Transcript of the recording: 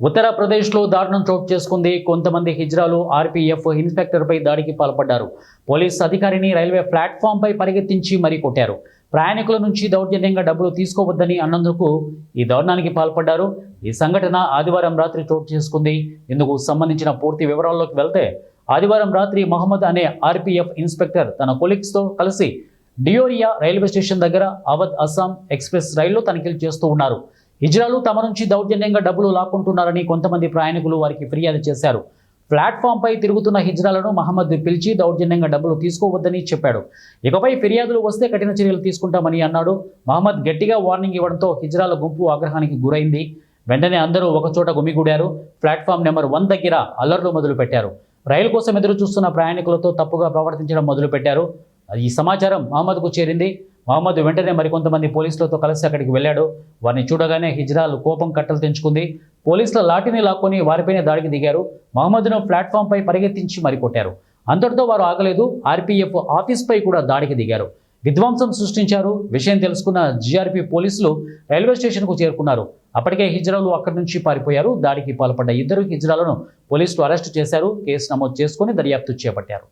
ఉత్తరప్రదేశ్లో దారుణం చోటు చేసుకుంది. కొంతమంది హిజ్రాలు ఆర్పీఎఫ్ ఇన్స్పెక్టర్పై దాడికి పాల్పడ్డారు. పోలీస్ అధికారిని రైల్వే ప్లాట్ఫామ్పై పరిగెత్తించి మరీ కొట్టారు. ప్రయాణికుల నుంచి దౌర్జన్యంగా డబ్బులు తీసుకోవద్దని అన్నందుకు ఈ దారుణానికి పాల్పడ్డారు. ఈ సంఘటన ఆదివారం రాత్రి చోటు చేసుకుంది. ఇందుకు సంబంధించిన పూర్తి వివరాల్లోకి వెళ్తే, ఆదివారం రాత్రి మహమ్మద్ అనే ఆర్పీఎఫ్ ఇన్స్పెక్టర్ తన కొలీగ్స్తో కలిసి డియోరియా రైల్వే స్టేషన్ దగ్గర అవధ్ అస్సాం ఎక్స్ప్రెస్ రైల్లో తనిఖీలు చేస్తూ ఉన్నారు. హిజ్రాలు తమ నుంచి దౌర్జన్యంగా డబ్బులు లాక్కుంటున్నారని కొంతమంది ప్రయాణికులు వారికి ఫిర్యాదు చేశారు. ప్లాట్ఫామ్పై తిరుగుతున్న హిజ్రాలను మహమ్మద్ పిలిచి దౌర్జన్యంగా డబ్బులు తీసుకోవద్దని చెప్పాడు. ఇకపై ఫిర్యాదులు వస్తే కఠిన చర్యలు తీసుకుంటామని అన్నాడు. మహమ్మద్ గట్టిగా వార్నింగ్ ఇవ్వడంతో హిజ్రాల గుంపు ఆగ్రహానికి గురైంది. వెంటనే అందరూ ఒకచోట గుమిగూడారు. ప్లాట్ఫామ్ నెంబర్ 1 దగ్గర అల్లర్లు మొదలుపెట్టారు. రైలు కోసం ఎదురు చూస్తున్న ప్రయాణికులతో తప్పుగా ప్రవర్తించడం మొదలుపెట్టారు. ఈ సమాచారం మహమ్మద్కు చేరింది. మహమ్మద్ వెంటనే మరికొంతమంది పోలీసులతో కలిసి అక్కడికి వెళ్ళాడు. వారిని చూడగానే హిజ్రాలు కోపం కట్టలు తెంచుకుంది. పోలీసుల లాఠీని లాక్కొని వారిపైనే దాడికి దిగారు. మహమ్మద్ను ప్లాట్ఫామ్పై పరిగెత్తించి మరి కొట్టారు. అంతటితో వారు ఆగలేదు. ఆర్పీఎఫ్ ఆఫీస్పై కూడా దాడికి దిగారు. విధ్వంసం సృష్టించారు. విషయం తెలుసుకున్న జీఆర్పీ పోలీసులు రైల్వే స్టేషన్కు చేరుకున్నారు. అప్పటికే హిజ్రాలు అక్కడి నుంచి పారిపోయారు. దాడికి పాల్పడ్డ 2 హిజ్రాలను పోలీసులు అరెస్టు చేశారు. కేసు నమోదు చేసుకుని దర్యాప్తు చేపట్టారు.